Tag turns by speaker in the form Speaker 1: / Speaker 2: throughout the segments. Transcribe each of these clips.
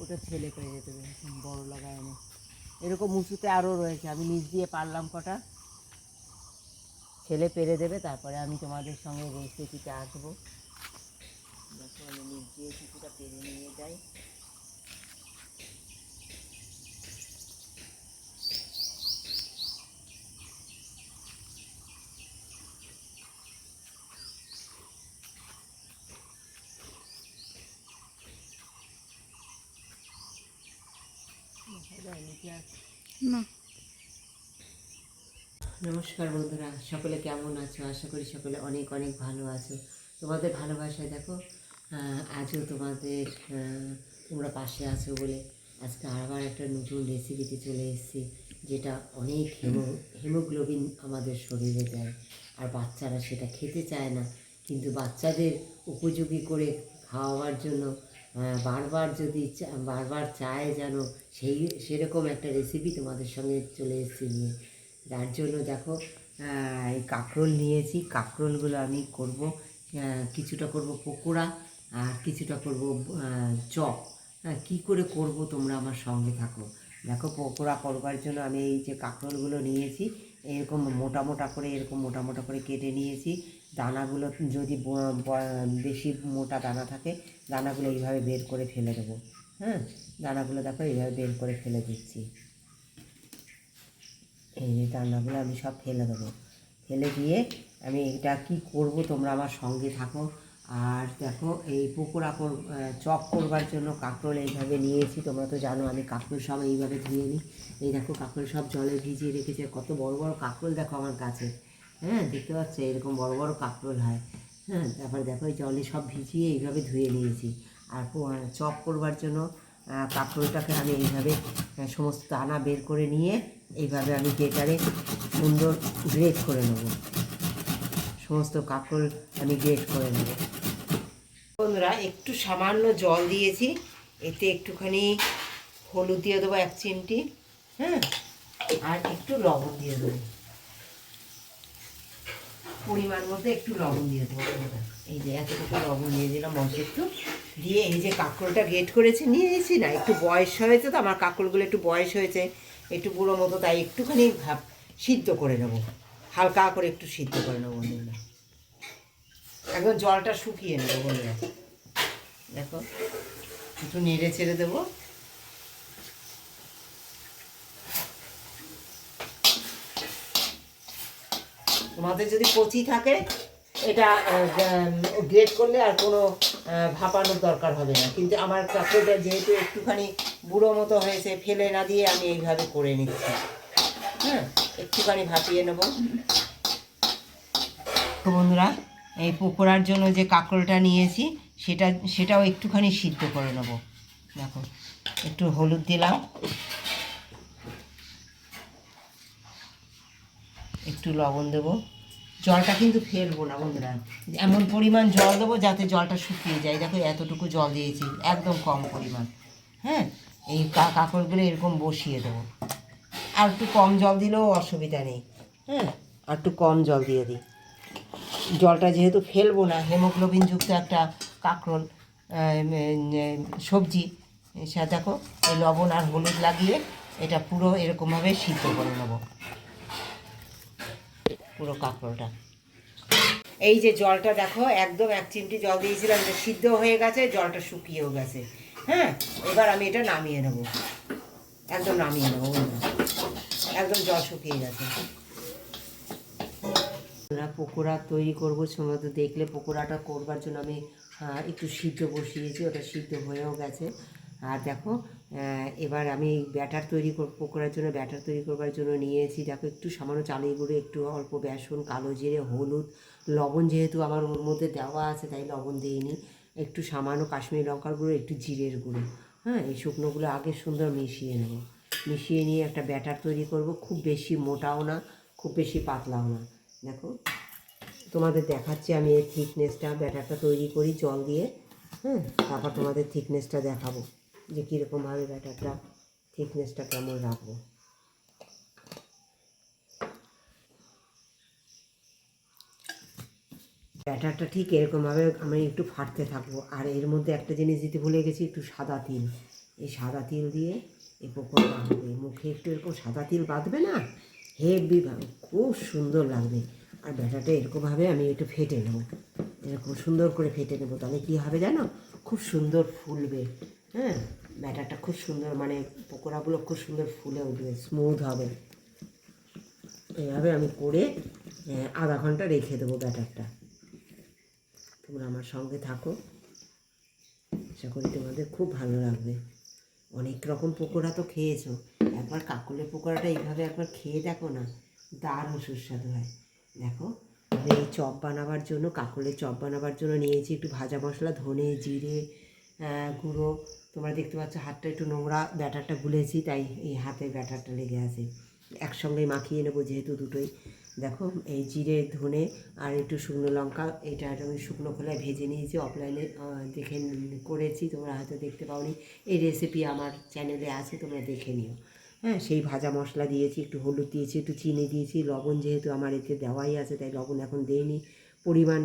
Speaker 1: ওটা ছেলে পেয়ে যেতে হবে, বড় লাগায় এনে এরকম উঁচুতে আরও রয়েছে, আমি নিচ দিয়ে পারলাম কটা, ছেলে পেরে দেবে, তারপরে আমি তোমাদের সঙ্গে রেসিপিতে আসবো। দেখো আমি নিচ দিয়ে কিছুটা পেরে নিয়ে যাই।
Speaker 2: না।
Speaker 1: নমস্কার বন্ধুরা, সকলে কেমন আছো? আশা করি সকলে অনেক অনেক ভালো আছো। তোমাদের ভালোবাসায় দেখো আজও তোমাদের তোমরা পাশে আছো বলে আজকে আবার একটা নতুন রেসিপিতে চলে এসেছি, যেটা অনেক হিমোগ্লোবিন আমাদের শরীরে দেয়। আর বাচ্চারা সেটা খেতে চায় না, কিন্তু বাচ্চাদের উপযোগী করে খাওয়াবার জন্য বারবার বারবার চায় যেন সেরকম একটা রেসিপি তোমাদের সঙ্গে চলে এসেছি নিয়ে। যার জন্য দেখো এই কাঁকরোল নিয়েছি, কাঁকরোলগুলো আমি করব, কিছুটা করব পকোড়া আর কিছুটা করব চপ। কী করে করব তোমরা আমার সঙ্গে থাকো। দেখো পকোড়া করবার জন্য আমি এই যে কাঁকরোলগুলো নিয়েছি, এরকম মোটা মোটা করে কেটে নিয়েছি। দানাগুলো যদি বেশি মোটা দানা থাকে, দানাগুলো এইভাবে বের করে ফেলে দেবো। হ্যাঁ, দানাগুলো দেখো এইভাবে বের করে ফেলে দিচ্ছি। এই যে দানাগুলো আমি সব ফেলে দেবো, ফেলে দিয়ে আমি এটা কি করব তোমরা আমার সঙ্গে থাকো। আর দেখো এই পকোড়া চপ করবার জন্য কাঁকরোল এইভাবে নিয়েছি। তোমরা তো জানো আমি কাঁকরোল সব এইভাবে ধুয়ে নিই। এই দেখো কাঁকরোল সব জলে ভিজিয়ে রেখেছে, কত বড় বড় কাঁকরোল দেখো আমার কাছে। হ্যাঁ, দেখতে পাচ্ছ এরকম বড় বড় কাঁকরোল হয়। হ্যাঁ, তারপরে দেখো এই জলে সব ভিজিয়ে এইভাবে ধুয়ে নিয়েছি। আর চপ করবার জন্য কাঁকরোলটাকে আমি এইভাবে সমস্ত দানা বের করে নিয়ে এইভাবে আমি গ্রেটারে সুন্দর গ্রেট করে নেব। সমস্ত কাঁকরোল আমি গ্রেট করে নেব। বন্ধুরা, একটু সামান্য জল দিয়েছি, এতে একটুখানি হলুদ দিয়ে দেবো 1 চিমটি। হ্যাঁ, আর একটু লবণ দিয়ে দেবো, পরিমাণ মতো একটু লবণ দিয়ে দেবো। এই যে এতটুকু লবণ দিয়ে দিলাম, অল্প একটু দিয়ে এই যে কাঁকরোলটা গ্রেট করেছি নিয়েছি না, একটু বয়স হয়েছে তো আমার কাঁকরোলগুলো, একটু বয়স হয়েছে, একটু বুড়ো মতো, তাই একটুখানি সিদ্ধ করে নেবো, হালকা করে একটু সিদ্ধ করে নেবো বন্ধুরা। একদম জলটা শুকিয়ে নেবো বন্ধুরা। দেখো একটু নেড়ে ছেড়ে দেবো। তোমাদের যদি কচি থাকে এটা গ্রেট করলে আর কোনো ভাপানোর দরকার হবে না, কিন্তু আমার কাঁকরোলটা যেহেতু একটুখানি বুড়ো মতো হয়েছে, ফেলে না দিয়ে আমি এইভাবে করে নিচ্ছি। হ্যাঁ, একটুখানি ভাপিয়ে নেব। তো বন্ধুরা, এই পকোড়ার জন্য যে কাঁকরোলটা নিয়েছি সেটাও একটুখানি সিদ্ধ করে নেব। দেখো একটু হলুদ দিলাম, একটু লবণ দেবো। জলটা কিন্তু ফেলবো না বন্ধুরা, এমন পরিমাণ জল দেবো যাতে জলটা শুকিয়ে যায়। দেখো এতটুকু জল দিয়েছি, একদম কম পরিমাণ। হ্যাঁ, এই কাঁকরোলগুলো এরকম বসিয়ে দেবো। আর একটু কম জল দিলেও অসুবিধা নেই। হ্যাঁ, আর একটু কম জল দিয়ে দিই। জলটা যেহেতু ফেলবো না, হিমোগ্লোবিনযুক্ত একটা কাঁকরোল সবজি, সে দেখো এই লবণ আর হলুদ লাগিয়ে এটা পুরো এরকমভাবে সিদ্ধ করে নেবো পুরো কাঁকরোলটা। এই যে জলটা দেখো একদম 1 চিমটি জল দিয়েছিলাম, যে সিদ্ধ হয়ে গেছে, জলটা শুকিয়েও গেছে। হ্যাঁ, এবার আমি এটা নামিয়ে নেবো, একদম নামিয়ে নেবো বন্ধুরা, একদম জল শুকিয়ে গেছে। পকোড়া তৈরি করবো, সময় তো দেখলে পকোড়াটা করবার জন্য আমি একটু সিদ্ধ বসিয়েছি, ওটা সিদ্ধ হয়েও গেছে। আর দেখো এবার আমি ব্যাটার তৈরি পকোড়ার জন্য ব্যাটার তৈরি করবার জন্য নিয়েছি। দেখো একটু সামান্য চালের গুঁড়ো, একটু অল্প বেসন, কালো জিরে, হলুদ, লবণ যেহেতু আমার ওর মধ্যে দেওয়া আছে তাই লবণ দিইনি, একটু সামান্য কাশ্মীরি লঙ্কার গুঁড়ো, একটু জিরের গুঁড়ো। হ্যাঁ, এই শুকনোগুলো আগে সুন্দর মিশিয়ে নেব। মিশিয়ে নিয়ে একটা ব্যাটার তৈরি করব, খুব বেশি মোটাও না, খুব বেশি পাতলাও না। দেখো তোমাদের দেখাচ্ছি আমি এর থিকনেসটা, ব্যাটারটা তৈরি করি জল দিয়ে। হ্যাঁ, তারপর তোমাদের থিকনেসটা দেখাবো যে কীরকমভাবে ব্যাটারটা থিকনেসটা কেমন রাখবো। ব্যাটারটা ঠিক এরকমভাবে আমি একটু ফাটতে থাকবো। আর এর মধ্যে একটা জিনিস দিতে ভুলে গেছি, একটু সাদা তিল। এই সাদা তিল দিয়ে এই পকোড়া হবে, মুখে একটু এরকম সাদা তিল বাঁধবে না, হেভি খুব সুন্দর লাগবে। আর ব্যাটারটা এরকমভাবে আমি একটু ফেটে নেবো, এরকম সুন্দর করে ফেটে নেবো, তাহলে কী হবে জানো, খুব সুন্দর ফুলবে। হ্যাঁ, ব্যাটারটা খুব সুন্দর, মানে পকোড়াগুলো খুব সুন্দর ফুলে উঠবে, স্মুথ হবে। এইভাবে আমি করে আধা ঘন্টা রেখে দেবো ব্যাটারটা। তোমরা আমার সঙ্গে থাকো, আশা করি তোমাদের খুব ভালো লাগবে। অনেক রকম পকোড়া তো খেয়েছো, একবার কাকলের পকোড়াটা এইভাবে একবার খেয়ে দেখো না, দারুণ সুস্বাদু হয়। দেখো আমি এই চপ বানাবার জন্য, কাকলের চপ বানাবার জন্য নিয়েছি একটু ভাজা মশলা, ধনে জিরে গুঁড়ো। তোমরা দেখতে পাচ্ছ হাতটা একটু নোংরা, ব্যাটারটা গুলেছি তাই এই হাতে ব্যাটারটা লেগে আছে। একসঙ্গে মাখিয়ে নেবো যেহেতু দুটোই। দেখো এই জিরে ধনে আর একটু শুকনো লঙ্কা, এটা আমি শুকনো খোলায় ভেজে নিয়েছি, অফলাইনে দেখে করেছি, তোমরা হয়তো দেখতে পাওনি। এই রেসিপি আমার চ্যানেলে আছে, তোমরা দেখে নিও। হ্যাঁ, সেই ভাজা মশলা দিয়েছি, একটু হলুদ দিয়েছি, একটু চিনি দিয়েছি, লবণ যেহেতু আমার এতে দেওয়াই আছে তাই লবণ এখন দেইনি। পরিমাণ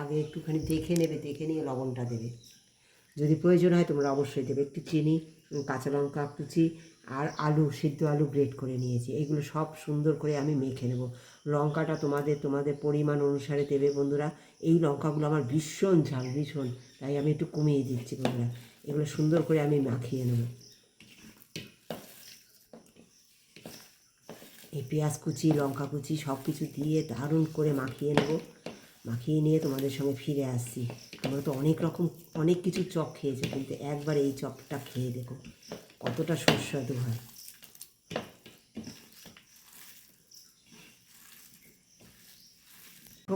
Speaker 1: আগে একটুখানি দেখে নেবে, দেখে নিয়ে লবণটা দেবে, যদি প্রয়োজন হয় তোমরা অবশ্যই দেবে। একটু চিনি, কাঁচা লঙ্কা কুচি আর আলু, সিদ্ধ আলু গ্রেট করে নিয়েছি, এগুলো সব সুন্দর করে আমি মেখে নেব। লঙ্কাটা তোমাদের পরিমাণ অনুসারে দেবে বন্ধুরা। এই লঙ্কাগুলো আমার ভীষণ ঝাল, ভীষণ, তাই আমি একটু কমিয়ে দিচ্ছি বন্ধুরা। এগুলো সুন্দর করে আমি মাখিয়ে নেব। এই পেঁয়াজ কুচি, লঙ্কা কুচি সব কিছু দিয়ে দারুণ করে মাখিয়ে নেব। মাখিয়ে নিয়ে তোমাদের সঙ্গে ফিরে আসছি। তোমরা তো অনেক কিছু চপ খেয়েছো, কিন্তু একবার এই চপটা খেয়ে দেখো কতটা সুস্বাদু হয়।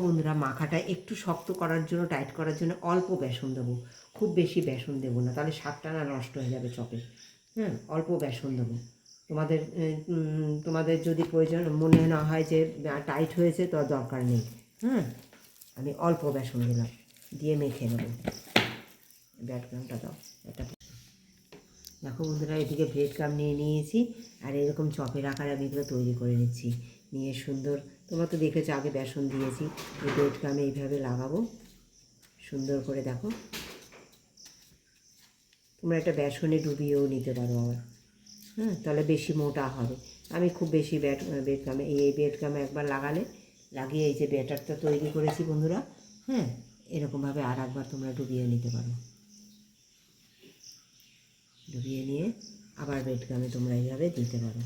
Speaker 1: বন্ধুরা, মাখাটা একটু শক্ত করার জন্য, টাইট করার জন্য অল্প বেসন দেবো, খুব বেশি বেসন দেবো না, তাহলে স্বাদটা না নষ্ট হয়ে যাবে চপে। হ্যাঁ, অল্প বেসন দেবো। তোমাদের যদি প্রয়োজন মনে না হয় যে টাইট হয়েছে তো দরকার নেই। হ্যাঁ, আমি অল্প বেসন দিলাম, দিয়ে মেখে নেবো। ব্রেড ক্রামটা দাও এটা। দেখো বন্ধুরা, এদিকে ব্রেড ক্রাম নিয়ে নিয়েছি, আর এরকম চপের আকারে আমি এগুলো তৈরি করে নিচ্ছি। নিয়ে সুন্দর, তোমরা তো দেখেছো আগে বেসন দিয়েছি, এই ব্রেড ক্রামে এইভাবে লাগাবো সুন্দর করে। দেখো তোমরা এটা বেসনে ডুবিয়েও নিতে পারো আবার। হ্যাঁ, তাহলে বেশি মোটা হবে। আমি খুব বেশি ব্রেড ক্রামে, এই ব্রেড ক্রামে একবার লাগিয়ে এই যে ব্যাটারটা তৈরি করেছি বন্ধুরা, হ্যাঁ, এরকমভাবে আর একবার তোমরা ডুবিয়ে নিতে পারো। ডুবিয়ে নিয়ে আবার ব্রেড ক্রামে তোমরা এইভাবে দিতে পারো।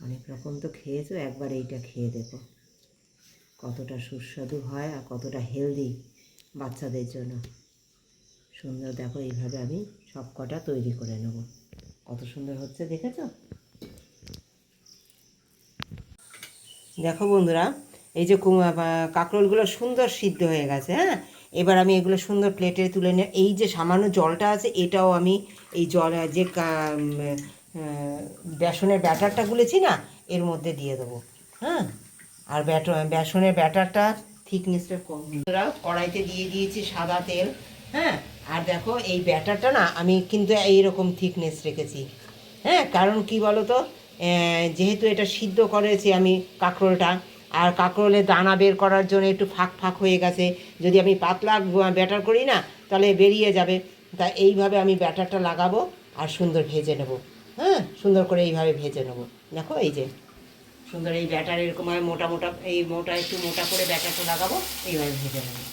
Speaker 1: অনেক রকম তো খেয়েছো, একবার এইটা খেয়ে দেখো কতটা সুস্বাদু হয় আর কতটা হেলদি বাচ্চাদের জন্য। সুন্দর, দেখো এইভাবে আমি সব কটা তৈরি করে নেব। কত সুন্দর হচ্ছে দেখেছো? দেখো বন্ধুরা, এই যে কাঁকরোলগুলো সুন্দর সিদ্ধ হয়ে গেছে। হ্যাঁ, এবার আমি এগুলো সুন্দর প্লেটে তুলে নিয়ে, এই যে সামান্য জলটা আছে এটাও আমি এই জল যে বেসনের ব্যাটারটা গুলেছি না এর মধ্যে দিয়ে দেবো। হ্যাঁ, আর বেসনের ব্যাটারটা থিকনেসটা কম। বন্ধুরা, কড়াইতে দিয়ে দিয়েছি সাদা তেল। হ্যাঁ, আর দেখো এই ব্যাটারটা না আমি কিন্তু এইরকম থিকনেস রেখেছি। হ্যাঁ, কারণ কি বলো তো, যেহেতু এটা সিদ্ধ করেছি আমি কাঁকরোলটা, আর কাঁকরোলের দানা বের করার জন্য একটু ফাঁক ফাঁক হয়ে গেছে, যদি আমি পাতলা ব্যাটার করি না তাহলে বেরিয়ে যাবে। তা এইভাবে আমি ব্যাটারটা লাগাবো আর সুন্দর ভেজে নেব। হ্যাঁ, সুন্দর করে এইভাবে ভেজে নেব। দেখো এই যে সুন্দর এই ব্যাটার এরকমভাবে একটু মোটা করে ব্যাটারটা লাগাবো, এইভাবে ভেজে নেবো।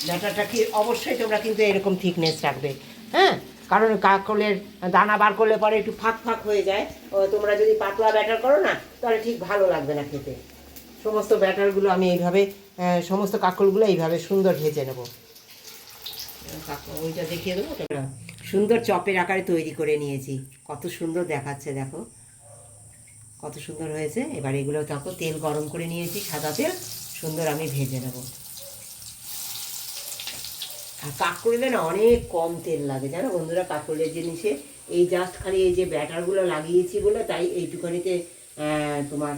Speaker 1: ব্যাটারটা কি অবশ্যই তোমরা কিন্তু এরকম থিকনেস রাখবে। হ্যাঁ, কারণ কাঁকরোলের দানা বার করলে পরে একটু ফাঁক ফাঁক হয়ে যায়। তোমরা যদি পাতলা ব্যাটার করো না তাহলে ঠিক ভালো লাগবে না খেতে। সমস্ত ব্যাটারগুলো আমি এইভাবে, সমস্ত কাঁকরোলগুলো এইভাবে সুন্দর ভেজে নেবো। ওইটা দেখিয়ে দেবো। সুন্দর চপের আকারে তৈরি করে নিয়েছি, কত সুন্দর দেখাচ্ছে দেখো, কত সুন্দর হয়েছে। এবার এগুলো দেখো তেল গরম করে নিয়েছি, সাদা তেল, সুন্দর আমি ভেজে নেব। আর কাঁকরোলে না অনেক কম তেল লাগে জানো বন্ধুরা, কাঁকরোলের জিনিসে এই জাস্ট খালি এই যে ব্যাটারগুলো লাগিয়েছি বলে তাই এইটুখানিতে তোমার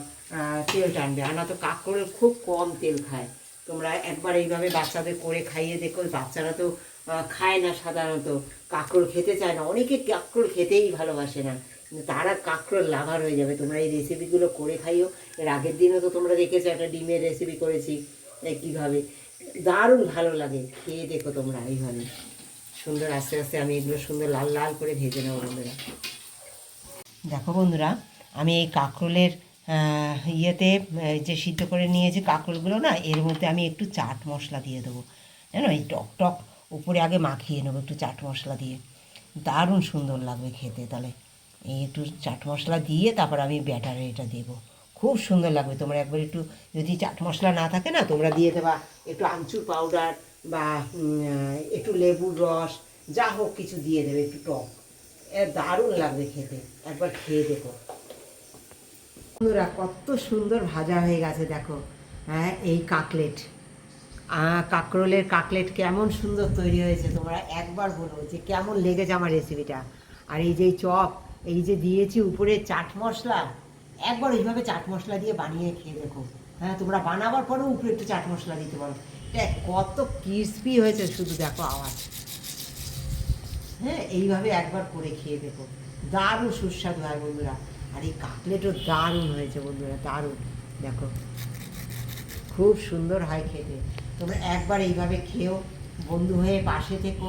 Speaker 1: তেল টানবে, আর না তো কাঁকরোল খুব কম তেল খায়। তোমরা একবার এইভাবে বাচ্চাদের করে খাইয়ে দেখো, বাচ্চারা তো খায় না সাধারণত, কাঁকরোল খেতে চায় না, অনেকে কাঁকরোল খেতেই ভালোবাসে না, কিন্তু তারা কাঁকরোল লাভার হয়ে যাবে। তোমরা এই রেসিপিগুলো করে খাইও। এর আগের দিনও তো তোমরা দেখেছো একটা ডিমের রেসিপি করেছি কীভাবে, দারুণ ভালো লাগে, খেয়ে দেখো তোমরা এইভাবে সুন্দর। আস্তে আস্তে আমি এগুলো সুন্দর লাল লাল করে ভেজে নেবো বন্ধুরা। দেখো বন্ধুরা, আমি এই কাঁকরোলের ইয়েতে যে সিদ্ধ করে নিয়েছি কাঁকরোলগুলো না, এর মধ্যে আমি একটু চাট মশলা দিয়ে দেবো, জানো, এই টক টক উপরে আগে মাখিয়ে নেবো একটু চাট মশলা দিয়ে, দারুণ সুন্দর লাগবে খেতে। তাহলে এই একটু চাট মশলা দিয়ে তারপর আমি ব্যাটারে এটা দেবো, খুব সুন্দর লাগবে। তোমরা একবার একটু, যদি চাট মশলা না থাকে না, তোমরা দিয়ে দেবা একটু আমচুর পাউডার বা একটু লেবুর রস, যা হোক কিছু দিয়ে দেবে, একটু টক, দারুণ লাগবে খেতে, একবার খেয়ে দেখো বন্ধুরা। কত সুন্দর ভাজা হয়ে গেছে দেখো। হ্যাঁ, এই কাকলেট, কাঁকরোলের কাকলেট কেমন সুন্দর তৈরি হয়েছে, তোমরা একবার বলো যে কেমন লেগেছে আমার রেসিপিটা। আর এই যে চপ, এই যে দিয়েছি উপরে চাট মশলা, একবার ওইভাবে চাট মশলা দিয়ে বানিয়ে খেয়ে দেখো। হ্যাঁ, তোমরা বানাবার পরেও উপরে একটু চাট মশলা দিতে পারো, এটা কত ক্রিস্পি হয়েছে শুধু দেখো আওয়াজ। হ্যাঁ, এইভাবে একবার করে খেয়ে দেখো, দারুণ সুস্বাদু হয় বন্ধুরা। আর এই কাকলেটও দারুণ হয়েছে বন্ধুরা, দারুণ, দেখো খুব সুন্দর হয় খেতে। তোমরা একবার এইভাবে খেও, বন্ধু হয়ে পাশে থেকো।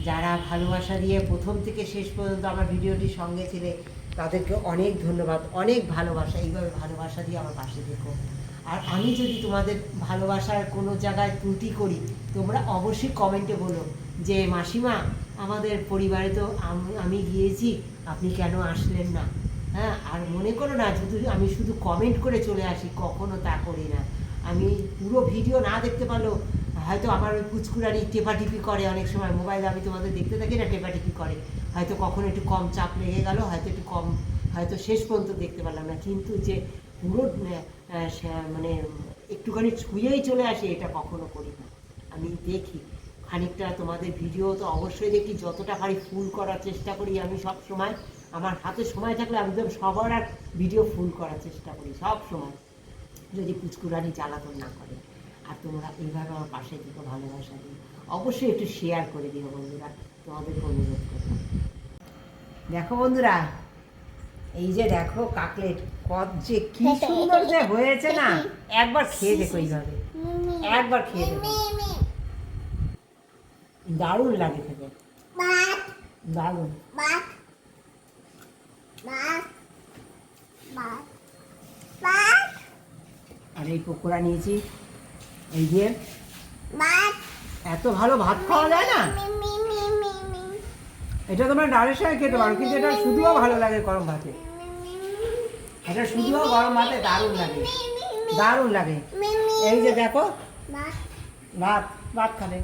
Speaker 1: যারা ভালোবাসা দিয়ে প্রথম থেকে শেষ পর্যন্ত আমার ভিডিওটির সঙ্গে ছিলে, তাদেরকে অনেক ধন্যবাদ, অনেক ভালোবাসা। এইভাবে ভালোবাসা দিয়ে আমার পাশে থেকো। আর আমি যদি তোমাদের ভালোবাসার কোনো জায়গায় ত্রুটি করি, তোমরা অবশ্যই কমেন্টে বলো যে মাসিমা, আমাদের পরিবারে তো আমি গিয়েছি, আপনি কেন আসলেন না। হ্যাঁ, আর মনে করো না যদি আমি শুধু কমেন্ট করে চলে আসি, কখনো তা করি না। আমি পুরো ভিডিও না দেখতে পারলেও হয়তো আমার ওই কুচকুরানি টেপাটিপি করে অনেক সময়, মোবাইলে আমি তোমাদের দেখতে থাকি না, টেপাটিপি করে, হয়তো কখনো একটু কম চাপ লেগে গেল, হয়তো একটু কম, হয়তো শেষ পর্যন্ত দেখতে পারলাম না, কিন্তু যে পুরো মানে একটুখানি ছুঁয়েই চলে আসে, এটা কখনো করি না। আমি দেখি খানিকটা তোমাদের ভিডিও তো অবশ্যই দেখি, যতটা পারি ফুল করার চেষ্টা করি আমি সব সময়। আমার হাতে সময় থাকলে আমি সবার আর ভিডিও ফুল করার চেষ্টা করি সব সময়, যদি কুচকুরানি জ্বালাতন না করে। আর তোমরা এইভাবে আমার পাশে দিকে ভালোবাসা দিও, অবশ্যই একটু শেয়ার করে দিও বন্ধুরা, তোমাদেরকে অনুরোধ করলাম। দেখো বন্ধুরা, এই যে দেখো কাকলেট, কত যে কি সুন্দর যে হয়েছে না, একবার খেয়ে দেখো এইভাবে, একবার খেয়ে দেখো, দারুণ লাগে খেতে, দারুণ। আর এই পকোড়া নিয়েছি, এই যে এত ভালো ভাত খাওয়া যায় না, এটা তোমরা ডালের সঙ্গে খেতে পারো, কিন্তু এটা শুধুও ভালো লাগে গরম ভাতে, এটা শুধুও গরম ভাতে দারুণ লাগে, দারুণ লাগে। এই যে দেখো, ভাত ভাত খাবে।